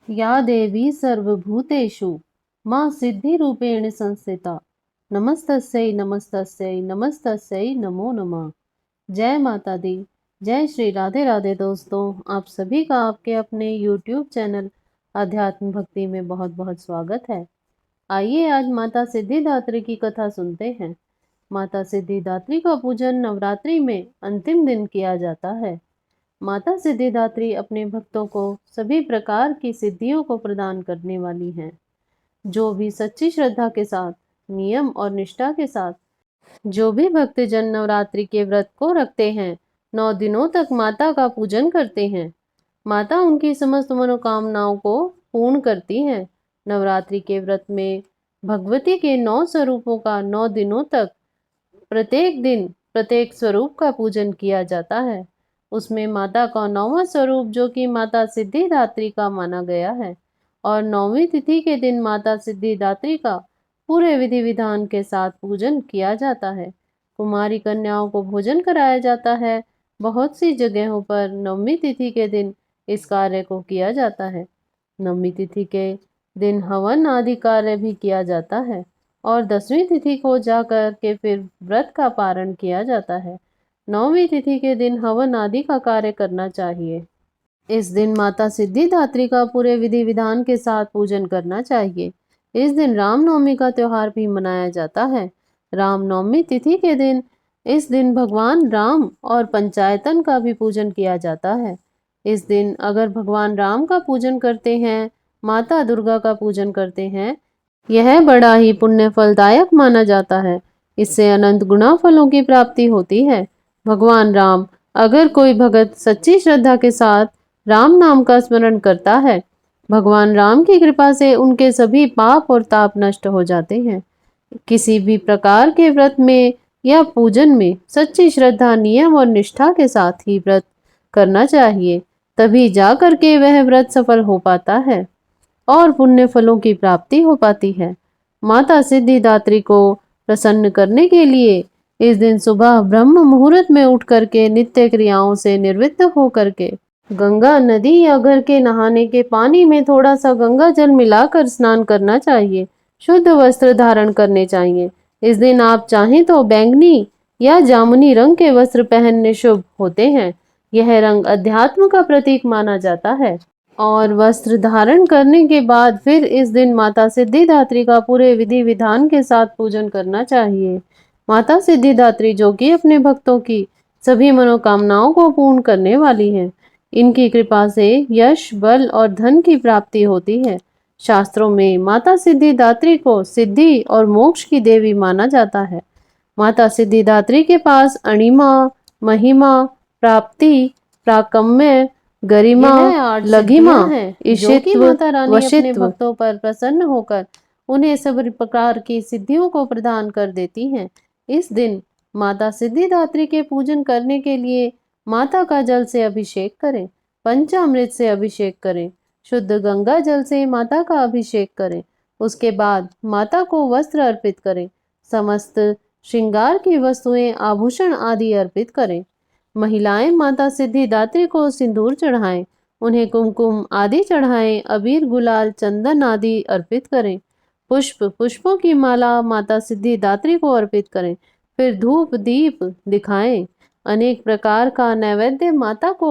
या देवी सर्वभूतेषु मां सिद्धिरूपेण संस्थिता नमस्तस्यै नमस्तस्यै नमस्तस्यै नमो नमः। जय माता दी। जय श्री राधे राधे। दोस्तों, आप सभी का आपके अपने YouTube चैनल अध्यात्म भक्ति में बहुत बहुत स्वागत है। आइए आज माता सिद्धिदात्री की कथा सुनते हैं। माता सिद्धिदात्री का पूजन नवरात्रि में अंतिम दिन किया जाता है। माता सिद्धिदात्री अपने भक्तों को सभी प्रकार की सिद्धियों को प्रदान करने वाली हैं। जो भी सच्ची श्रद्धा के साथ, नियम और निष्ठा के साथ जो भी भक्तजन नवरात्रि के व्रत को रखते हैं, 9 दिनों तक माता का पूजन करते हैं, माता उनकी समस्त मनोकामनाओं को पूर्ण करती है। नवरात्रि के व्रत में भगवती के 9 स्वरूपों का 9 दिनों तक प्रत्येक दिन प्रत्येक स्वरूप का पूजन किया जाता है। उसमें माता का 9वां स्वरूप जो कि माता सिद्धिदात्री का माना गया है, और 9वीं तिथि के दिन माता सिद्धिदात्री का पूरे विधि विधान के साथ पूजन किया जाता है। कुमारी कन्याओं को भोजन कराया जाता है। बहुत सी जगहों पर 9वीं तिथि के दिन इस कार्य को किया जाता है। 9वीं तिथि के दिन हवन आदि कार्य भी किया जाता है और 10वीं तिथि को जाकर के फिर व्रत का पारण किया जाता है। 9वीं तिथि के दिन हवन आदि का कार्य करना चाहिए। इस दिन माता सिद्धिदात्री का पूरे विधि विधान के साथ पूजन करना चाहिए। इस दिन रामनवमी का त्योहार भी मनाया जाता है। रामनवमी तिथि के दिन इस दिन भगवान राम और पंचायतन का भी पूजन किया जाता है। इस दिन अगर भगवान राम का पूजन करते हैं, माता दुर्गा का पूजन करते हैं, यह बड़ा ही पुण्य फलदायक माना जाता है। इससे अनंत गुना फलों की प्राप्ति होती है। भगवान राम, अगर कोई भगत सच्ची श्रद्धा के साथ राम नाम का स्मरण करता है, भगवान राम की कृपा से उनके सभी पाप और ताप नष्ट हो जाते हैं। किसी भी प्रकार के व्रत में या पूजन में सच्ची श्रद्धा, नियम और निष्ठा के साथ ही व्रत करना चाहिए, तभी जा करके वह व्रत सफल हो पाता है और पुण्य फलों की प्राप्ति हो पाती है। माता सिद्धिदात्री को प्रसन्न करने के लिए इस दिन सुबह ब्रह्म मुहूर्त में उठ करके नित्य क्रियाओं से निवृत्त हो करके गंगा नदी या घर के नहाने के पानी में थोड़ा सा गंगा जल मिलाकर स्नान करना चाहिए। शुद्ध वस्त्र धारण करने चाहिए। इस दिन आप चाहें तो बैंगनी या जामुनी रंग के वस्त्र पहनने शुभ होते हैं। यह रंग अध्यात्म का प्रतीक माना जाता है। और वस्त्र धारण करने के बाद फिर इस दिन माता सिद्धिदात्री का पूरे विधि विधान के साथ पूजन करना चाहिए। माता सिद्धिदात्री जो कि अपने भक्तों की सभी मनोकामनाओं को पूर्ण करने वाली हैं, इनकी कृपा से यश, बल और धन की प्राप्ति होती है। शास्त्रों में माता सिद्धिदात्री को सिद्धि और मोक्ष की देवी माना जाता है। माता सिद्धिदात्री के पास अणिमा, महिमा, प्राप्ति, प्राकम्य, गरिमा, लघिमा, ईशित्व, वशित्व भक्तों पर प्रसन्न होकर उन्हें सभी प्रकार की सिद्धियों को प्रदान कर देती हैं। इस दिन माता सिद्धिदात्री के पूजन करने के लिए माता का जल से अभिषेक करें, पंचामृत से अभिषेक करें, शुद्ध गंगा जल से माता का अभिषेक करें। उसके बाद माता को वस्त्र अर्पित करें, समस्त श्रृंगार की वस्तुएं, आभूषण आदि अर्पित करें। महिलाएं माता सिद्धिदात्री को सिंदूर चढ़ाएं, उन्हें कुमकुम आदि चढ़ाएं, अबीर, गुलाल, चंदन आदि अर्पित करें। पुष्पों की माला माता सिद्धिदात्री को अर्पित करें। फिर धूप दीप दिखाएं। अनेक प्रकार का नैवेद्य माता को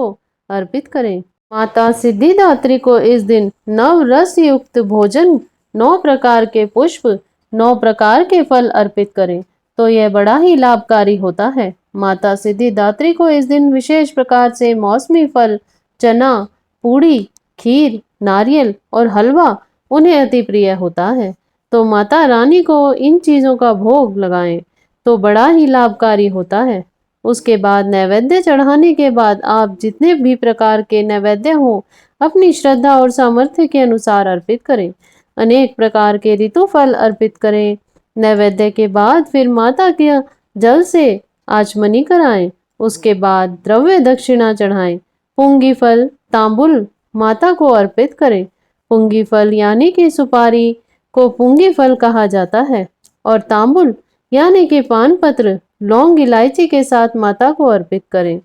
अर्पित करें। माता सिद्धिदात्री को इस दिन नव रस युक्त भोजन, 9 प्रकार के पुष्प, 9 प्रकार के फल अर्पित करें, तो यह बड़ा ही लाभकारी होता है। माता सिद्धिदात्री को इस दिन विशेष प्रकार से मौसमी फल, चना, पूड़ी, खीर, नारियल और हलवा उन्हें अति प्रिय होता है। तो माता रानी को इन चीजों का भोग लगाएं तो बड़ा ही लाभकारी होता है। उसके बाद नैवेद्य चढ़ाने के बाद आप जितने भी प्रकार के नैवेद्य हो, अपनी श्रद्धा और सामर्थ्य के अनुसार अर्पित करें। अनेक प्रकार के ऋतु फल अर्पित करें। नैवेद्य के बाद फिर माता के जल से आचमनी कराएं। उसके बाद द्रव्य दक्षिणा चढ़ाएं। पुंगी फल, तांबुल माता को अर्पित करें। पुंगी फल यानी कि सुपारी को पुंगी फल कहा जाता है, और तांबुल यानी कि पान पत्र, लौंग, इलायची के साथ माता को अर्पित करें।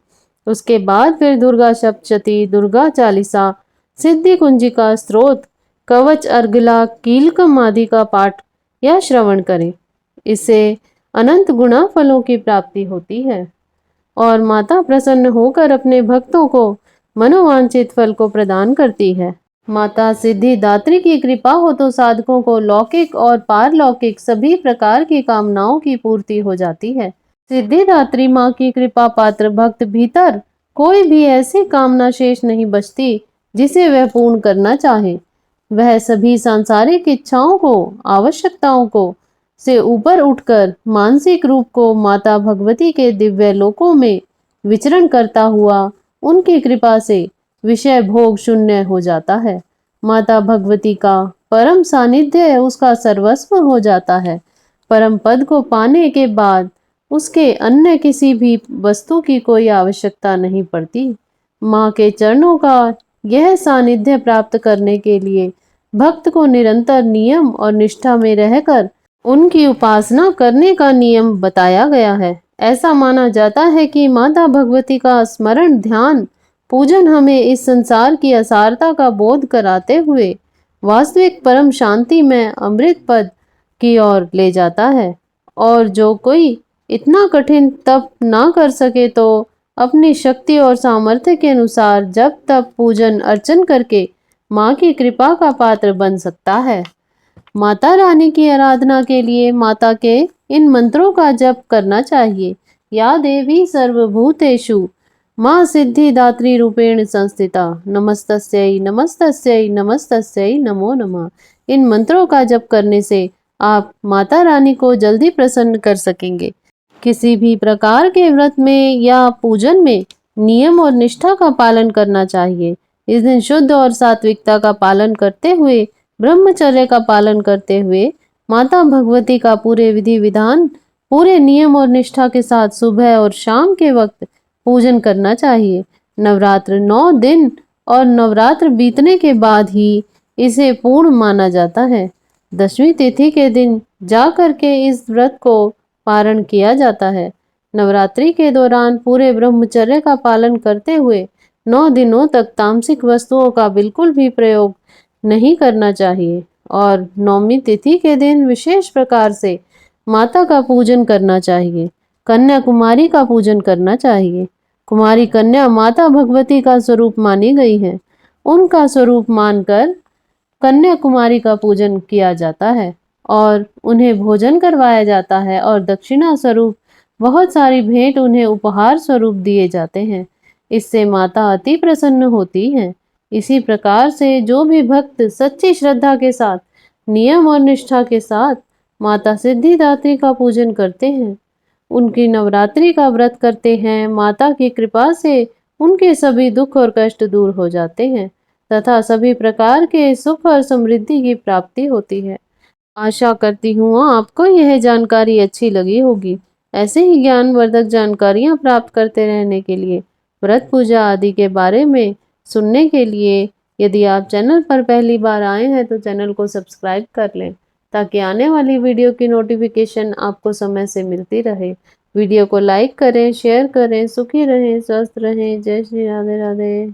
उसके बाद फिर दुर्गा सप्तशती, दुर्गा चालीसा, सिद्धि कुंजिका स्त्रोत, कवच, अर्गला, कीलकम आदि का पाठ या श्रवण करें। इससे अनंत गुणा फलों की प्राप्ति होती है और माता प्रसन्न होकर अपने भक्तों को मनोवांछित फल को प्रदान करती है। माता सिद्धिदात्री की कृपा हो तो साधकों को लौकिक और पारलौकिक सभी प्रकार की कामनाओं की पूर्ति हो जाती है। सिद्धिदात्री माँ की कृपा पात्र भक्त भीतर कोई भी ऐसी कामना शेष नहीं बचती जिसे वह पूर्ण करना चाहे। वह सभी सांसारिक इच्छाओं को, आवश्यकताओं को से ऊपर उठकर मानसिक रूप को माता भगवती के दिव्य लोकों में विचरण करता हुआ उनकी कृपा से विषय भोग शून्य हो जाता है। माता भगवती का परम सानिध्य उसका सर्वस्व हो जाता है। परम पद को पाने के बाद उसके अन्य किसी भी वस्तु की कोई आवश्यकता नहीं पड़ती। माँ के चरणों का यह सानिध्य प्राप्त करने के लिए भक्त को निरंतर नियम और निष्ठा में रहकर उनकी उपासना करने का नियम बताया गया है। ऐसा माना जाता है कि माता भगवती का स्मरण, ध्यान, पूजन हमें इस संसार की असारता का बोध कराते हुए वास्तविक परम शांति में अमृत पद की ओर ले जाता है। और जो कोई इतना कठिन तप ना कर सके तो अपनी शक्ति और सामर्थ्य के अनुसार जब तप पूजन अर्चन करके माँ की कृपा का पात्र बन सकता है। माता रानी की आराधना के लिए माता के इन मंत्रों का जप करना चाहिए। या देवी सर्वभूतेषु माँ सिद्धिदात्री रूपेण संस्थिता, नमस्तस्यै नमस्तस्यै नमस्तस्यै नमो नमः। इन मंत्रों का जप करने से आप माता रानी को जल्दी प्रसन्न कर सकेंगे। किसी भी प्रकार के व्रत में या पूजन में नियम और निष्ठा का पालन करना चाहिए। इस दिन शुद्ध और सात्विकता का पालन करते हुए, ब्रह्मचर्य का पालन करते हुए माता भगवती का पूरे विधि विधान, पूरे नियम और निष्ठा के साथ सुबह और शाम के वक्त पूजन करना चाहिए। नवरात्र 9 दिन और नवरात्र बीतने के बाद ही इसे पूर्ण माना जाता है। 10वीं तिथि के दिन जाकर के इस व्रत को पारण किया जाता है। नवरात्रि के दौरान पूरे ब्रह्मचर्य का पालन करते हुए 9 दिनों तक तामसिक वस्तुओं का बिल्कुल भी प्रयोग नहीं करना चाहिए और 9वीं तिथि के दिन विशेष प्रकार से माता का पूजन करना चाहिए। कन्या कुमारी का पूजन करना चाहिए। कुमारी कन्या माता भगवती का स्वरूप मानी गई है। उनका स्वरूप मानकर कन्या कुमारी का पूजन किया जाता है और उन्हें भोजन करवाया जाता है और दक्षिणा स्वरूप बहुत सारी भेंट उन्हें उपहार स्वरूप दिए जाते हैं। इससे माता अति प्रसन्न होती है। इसी प्रकार से जो भी भक्त सच्ची श्रद्धा के साथ, नियम और निष्ठा के साथ माता सिद्धिदात्री का पूजन करते हैं, उनकी नवरात्रि का व्रत करते हैं, माता की कृपा से उनके सभी दुख और कष्ट दूर हो जाते हैं तथा सभी प्रकार के सुख और समृद्धि की प्राप्ति होती है। आशा करती हूँ आपको यह जानकारी अच्छी लगी होगी। ऐसे ही ज्ञानवर्धक जानकारियाँ प्राप्त करते रहने के लिए, व्रत पूजा आदि के बारे में सुनने के लिए यदि आप चैनल पर पहली बार आए हैं तो चैनल को सब्सक्राइब कर लें ताकि आने वाली वीडियो की नोटिफिकेशन आपको समय से मिलती रहे। वीडियो को लाइक करें, शेयर करें। सुखी रहें, स्वस्थ रहें। जय श्री राधे राधे।